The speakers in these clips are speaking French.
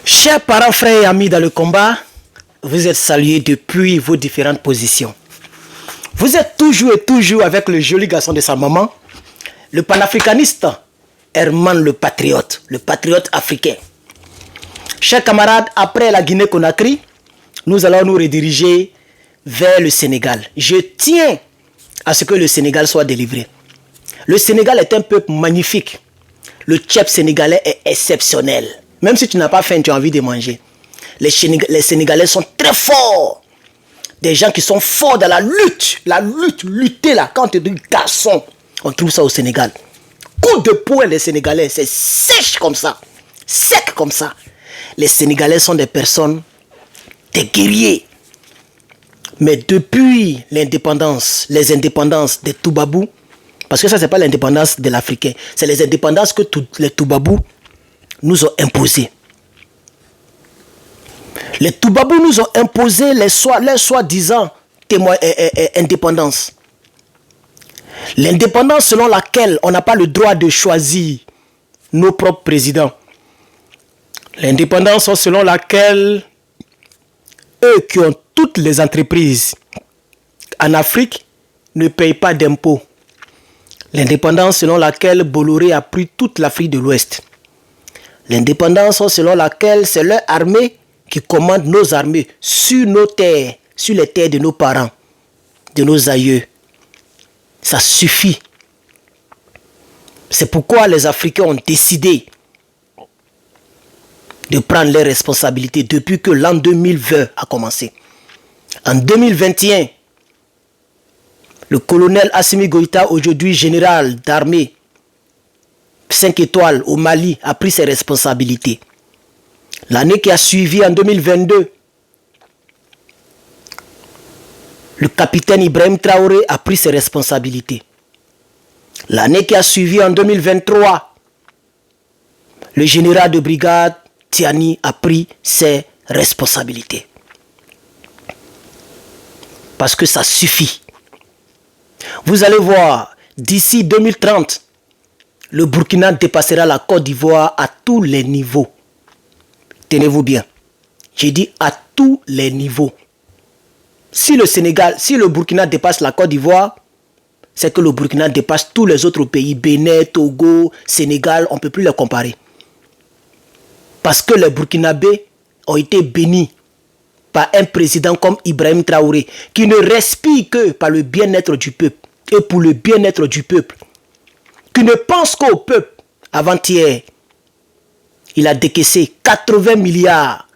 Chers parents, frères et amis dans le combat, vous êtes salués depuis vos différentes positions. Vous êtes toujours et toujours avec le joli garçon de sa maman, le panafricaniste Herman le patriote africain. Chers camarades, après la Guinée-Conakry, nous allons nous rediriger vers le Sénégal. Je tiens à ce que le Sénégal soit délivré. Le Sénégal est un peuple magnifique. Le tchèp sénégalais est exceptionnel. Même si tu n'as pas faim, tu as envie de manger. Les Sénégalais sont très forts. Des gens qui sont forts dans la lutte. Lutter là. Quand on te dit garçon, on trouve ça au Sénégal. Coup de poing, les Sénégalais, c'est sèche comme ça. Sec comme ça. Les Sénégalais sont des personnes, des guerriers. Mais depuis l'indépendance, les indépendances des Toubabous, parce que ça, c'est pas l'indépendance de l'Africain, c'est les indépendances que les Toubabous nous ont imposées. Les Toubabous nous ont imposé les soi-disant indépendance. L'indépendance selon laquelle on n'a pas le droit de choisir nos propres présidents. L'indépendance selon laquelle eux qui ont toutes les entreprises en Afrique ne payent pas d'impôts. L'indépendance selon laquelle Bolloré a pris toute l'Afrique de l'Ouest. L'indépendance selon laquelle c'est leur armée qui commande nos armées sur nos terres, sur les terres de nos parents, de nos aïeux. Ça suffit. C'est pourquoi les Africains ont décidé de prendre leurs responsabilités depuis que l'an 2020 a commencé. En 2021, le colonel Assimi Goïta, aujourd'hui général d'armée 5 étoiles au Mali, a pris ses responsabilités. L'année qui a suivi, en 2022, le capitaine Ibrahim Traoré a pris ses responsabilités. L'année qui a suivi, en 2023, le général de brigade Tiani a pris ses responsabilités. Parce que ça suffit. Vous allez voir, d'ici 2030, le Burkina dépassera la Côte d'Ivoire à tous les niveaux. Tenez-vous bien. J'ai dit à tous les niveaux. Si le Burkina dépasse la Côte d'Ivoire, c'est que le Burkina dépasse tous les autres pays. Bénin, Togo, Sénégal, on ne peut plus les comparer. Parce que les Burkinabés ont été bénis par un président comme Ibrahim Traoré, qui ne respire que par le bien-être du peuple et pour le bien-être du peuple, qui ne pense qu'au peuple. Avant-hier, il a décaissé 80 milliards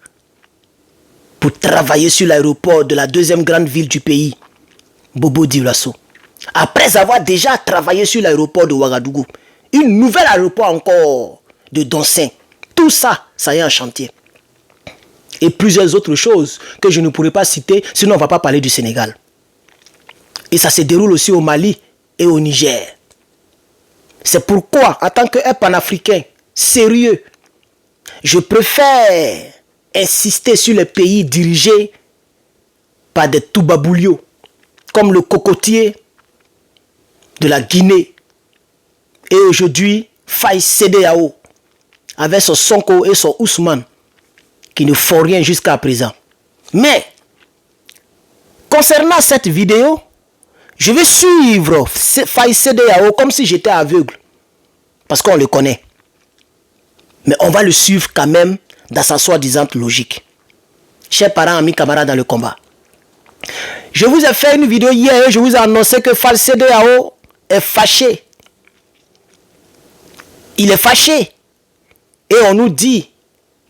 pour travailler sur l'aéroport de la deuxième grande ville du pays, Bobo Dioulasso. Après avoir déjà travaillé sur l'aéroport de Ouagadougou, une nouvelle aéroport encore de Donsin. Tout ça, ça y est en chantier. Et plusieurs autres choses que je ne pourrais pas citer, sinon on ne va pas parler du Sénégal. Et ça se déroule aussi au Mali et au Niger. C'est pourquoi, en tant qu'un panafricain sérieux, je préfère insister sur les pays dirigés par des Toubaboulios, comme le cocotier de la Guinée. Et aujourd'hui, Faye CEDEAO, avec son Sonko et son Ousmane, qui ne font rien jusqu'à présent. Mais, concernant cette vidéo, je vais suivre Faye CEDEAO comme si j'étais aveugle. Parce qu'on le connaît. Mais on va le suivre quand même dans sa soi-disant logique. Chers parents, amis, camarades dans le combat. Je vous ai fait une vidéo hier et je vous ai annoncé que Faye CEDEAO est fâché. Il est fâché. Et on nous dit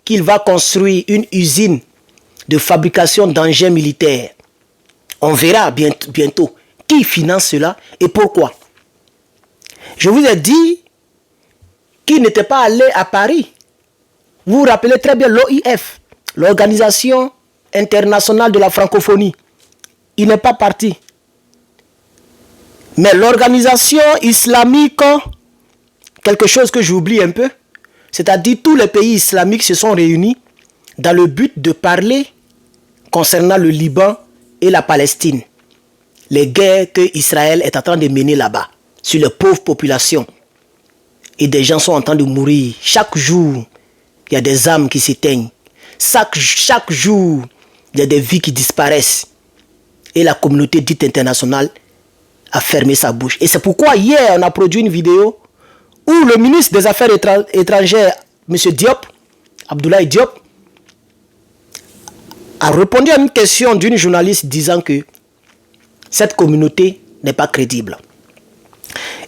qu'il va construire une usine de fabrication d'engins militaires. On verra bientôt qui finance cela et pourquoi. Je vous ai dit qu'il n'était pas allé à Paris. Vous vous rappelez très bien l'OIF, l'Organisation internationale de la francophonie. Il n'est pas parti. Mais l'organisation islamique, quelque chose que j'oublie un peu, c'est-à-dire tous les pays islamiques se sont réunis dans le but de parler concernant le Liban et la Palestine. Les guerres que Israël est en train de mener là-bas, sur les pauvres populations. Et des gens sont en train de mourir. Chaque jour, il y a des âmes qui s'éteignent. Chaque jour, il y a des vies qui disparaissent. Et la communauté dite internationale a fermé sa bouche. Et c'est pourquoi hier, on a produit une vidéo où le ministre des Affaires étrangères, M. Diop, Abdoulaye Diop, a répondu à une question d'une journaliste disant que cette communauté n'est pas crédible.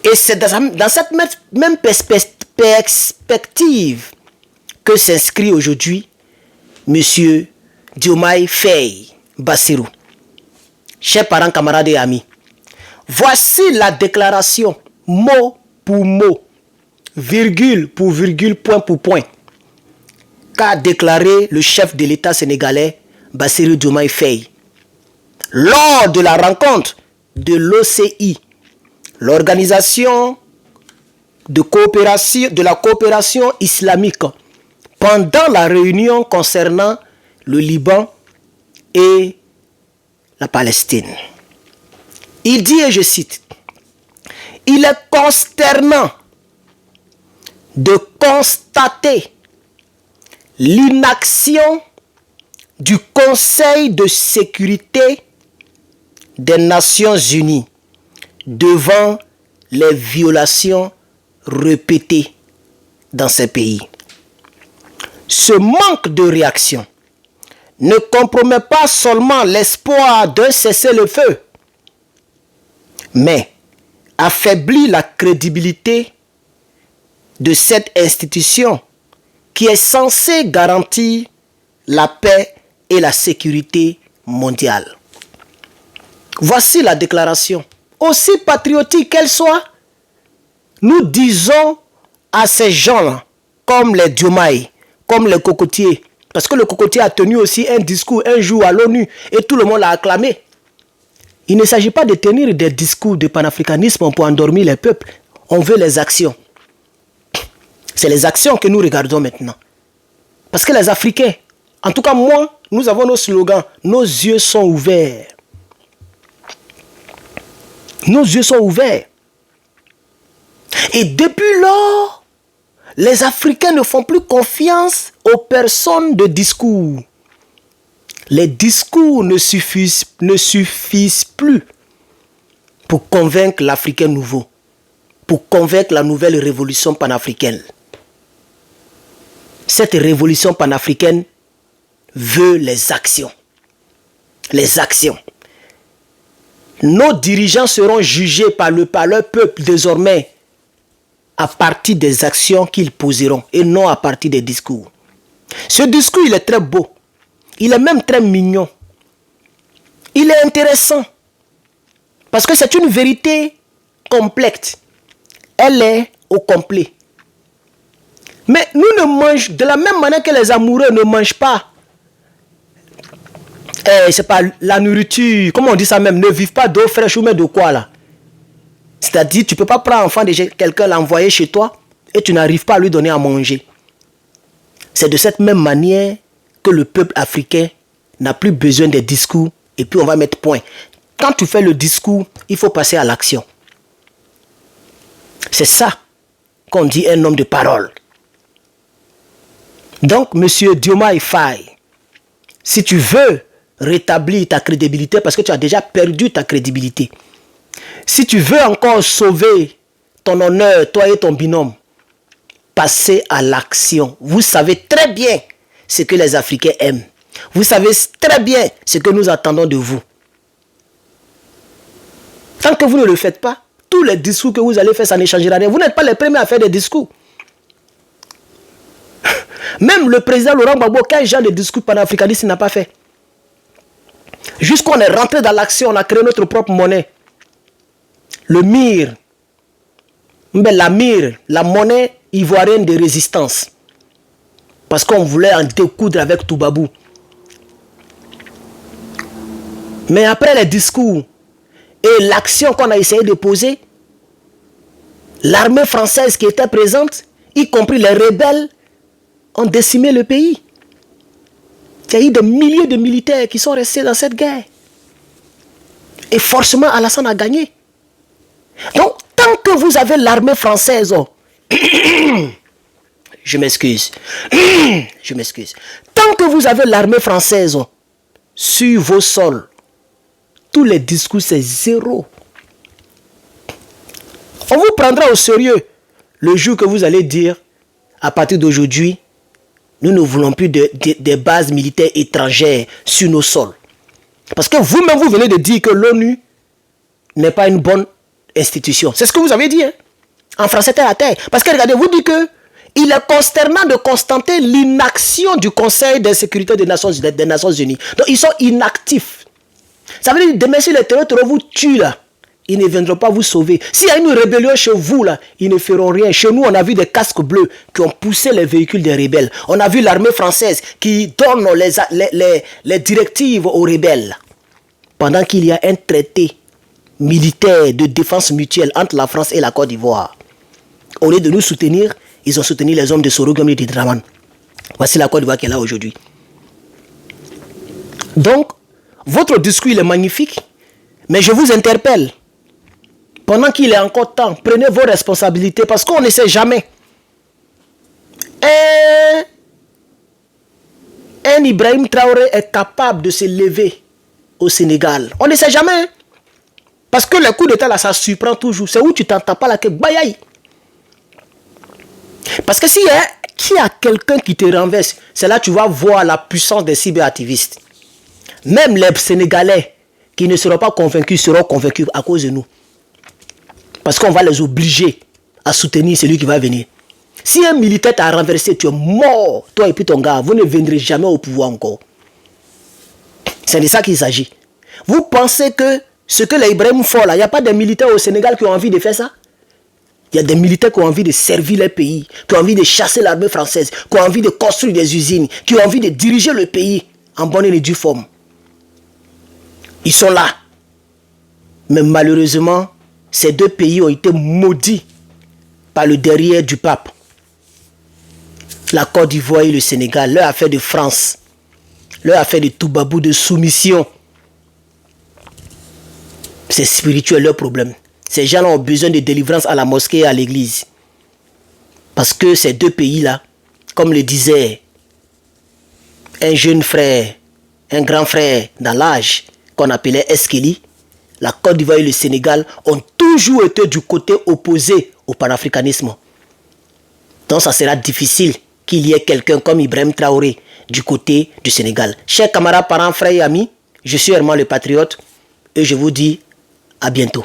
Et c'est dans cette même perspective que s'inscrit aujourd'hui M. Diomaye Faye Bassirou. Chers parents, camarades et amis, voici la déclaration mot pour mot, virgule pour virgule, point pour point, qu'a déclaré le chef de l'État sénégalais Bassirou Diomaye Faye lors de la rencontre de l'OCI, l'organisation de la coopération islamique, pendant la réunion concernant le Liban et la Palestine. Il dit, et je cite, « Il est consternant de constater l'inaction du Conseil de sécurité des Nations Unies devant les violations répétées dans ces pays. Ce manque de réaction ne compromet pas seulement l'espoir d'un cessez-le-feu, mais affaiblit la crédibilité de cette institution qui est censée garantir la paix et la sécurité mondiale. » Voici la déclaration. Aussi patriotique qu'elle soit, nous disons à ces gens-là, comme les Diomaye, comme les cocotiers, parce que le cocotier a tenu aussi un discours un jour à l'ONU et tout le monde l'a acclamé. Il ne s'agit pas de tenir des discours de panafricanisme pour endormir les peuples. On veut les actions. C'est les actions que nous regardons maintenant. Parce que les Africains, en tout cas moi, nous avons nos slogans. Nos yeux sont ouverts. Nos yeux sont ouverts. Et depuis lors, les Africains ne font plus confiance aux personnes de discours. Les discours ne suffisent plus pour convaincre l'Africain nouveau, pour convaincre la nouvelle révolution panafricaine. Cette révolution panafricaine veut les actions. Les actions. Nos dirigeants seront jugés par leur peuple désormais à partir des actions qu'ils poseront et non à partir des discours. Ce discours, il est très beau. Il est même très mignon. Il est intéressant. Parce que c'est une vérité complexe. Elle est au complet. Mais nous ne mangeons, de la même manière que les amoureux ne mangent pas. C'est pas la nourriture, comment on dit ça même, ne vivent pas d'eau fraîche ou même de quoi là. C'est-à-dire, tu ne peux pas prendre l'enfant de quelqu'un, l'envoyer chez toi et tu n'arrives pas à lui donner à manger. C'est de cette même manière que le peuple africain n'a plus besoin des discours et puis on va mettre point. Quand tu fais le discours, il faut passer à l'action. C'est ça qu'on dit un homme de parole. Donc, monsieur Diomaye Faye, si tu veux rétablir ta crédibilité, parce que tu as déjà perdu ta crédibilité, si tu veux encore sauver ton honneur, toi et ton binôme, passez à l'action. Vous savez très bien ce que les Africains aiment. Vous savez très bien ce que nous attendons de vous. Tant que vous ne le faites pas, tous les discours que vous allez faire, ça ne changera rien. Vous n'êtes pas les premiers à faire des discours. Même le président Laurent Gbagbo, quel genre de discours panafricaniste il n'a pas fait? Jusqu'on est rentré dans l'action, on a créé notre propre monnaie. Le MIR, la MIR, la monnaie ivoirienne de résistance. Parce qu'on voulait en découdre avec Toubabou. Mais après les discours et l'action qu'on a essayé de poser, l'armée française qui était présente, y compris les rebelles, ont décimé le pays. Il y a eu des milliers de militaires qui sont restés dans cette guerre. Et forcément, Alassane a gagné. Donc, tant que vous avez l'armée française, je m'excuse. Je m'excuse. Tant que vous avez l'armée française sur vos sols, tous les discours, c'est zéro. On vous prendra au sérieux le jour que vous allez dire, à partir d'aujourd'hui, nous ne voulons plus de bases militaires étrangères sur nos sols. Parce que vous-même, vous venez de dire que l'ONU n'est pas une bonne institution. C'est ce que vous avez dit, hein? En français, terre à terre. Parce que regardez, vous dites que il est consternant de constater l'inaction du Conseil de sécurité des Nations Unies. Donc, ils sont inactifs. Ça veut dire, demain, si les terroristes vous tuent, là, ils ne viendront pas vous sauver. S'il y a une rébellion chez vous, là, ils ne feront rien. Chez nous, on a vu des casques bleus qui ont poussé les véhicules des rebelles. On a vu l'armée française qui donne les directives aux rebelles. Pendant qu'il y a un traité militaire de défense mutuelle entre la France et la Côte d'Ivoire. Au lieu de nous soutenir, ils ont soutenu les hommes de Sorogum et de Draman. Voici la Côte d'Ivoire qui est là aujourd'hui. Donc, votre discours il est magnifique, mais je vous interpelle. Pendant qu'il est encore temps, prenez vos responsabilités parce qu'on ne sait jamais. Un Ibrahim Traoré est capable de se lever au Sénégal. On ne sait jamais. Parce que le coup d'état là, ça surprend toujours. C'est où tu t'entends pas la queue. Bayaï. Parce que s'il y a quelqu'un qui te renverse, c'est là que tu vas voir la puissance des cyberactivistes. Même les Sénégalais qui ne seront pas convaincus seront convaincus à cause de nous. Parce qu'on va les obliger à soutenir celui qui va venir. Si un militaire t'a renversé, tu es mort, toi et puis ton gars, vous ne viendrez jamais au pouvoir encore. C'est de ça qu'il s'agit. Vous pensez que ce que les Ibrahim font là, il n'y a pas de militaires au Sénégal qui ont envie de faire ça? Il y a des militaires qui ont envie de servir leur pays, qui ont envie de chasser l'armée française, qui ont envie de construire des usines, qui ont envie de diriger le pays en bonne et due forme. Ils sont là. Mais malheureusement, ces deux pays ont été maudits par le derrière du pape. La Côte d'Ivoire et le Sénégal, leur affaire de France, leur affaire de Toubabou, de soumission. C'est spirituel leur problème. Ces gens ont besoin de délivrance à la mosquée et à l'église. Parce que ces deux pays-là, comme le disait un jeune frère, un grand frère dans l'âge, qu'on appelait Eskeli, la Côte d'Ivoire et le Sénégal ont toujours été du côté opposé au panafricanisme. Donc ça sera difficile qu'il y ait quelqu'un comme Ibrahim Traoré du côté du Sénégal. Chers camarades, parents, frères et amis, je suis Herman le Patriote et je vous dis à bientôt.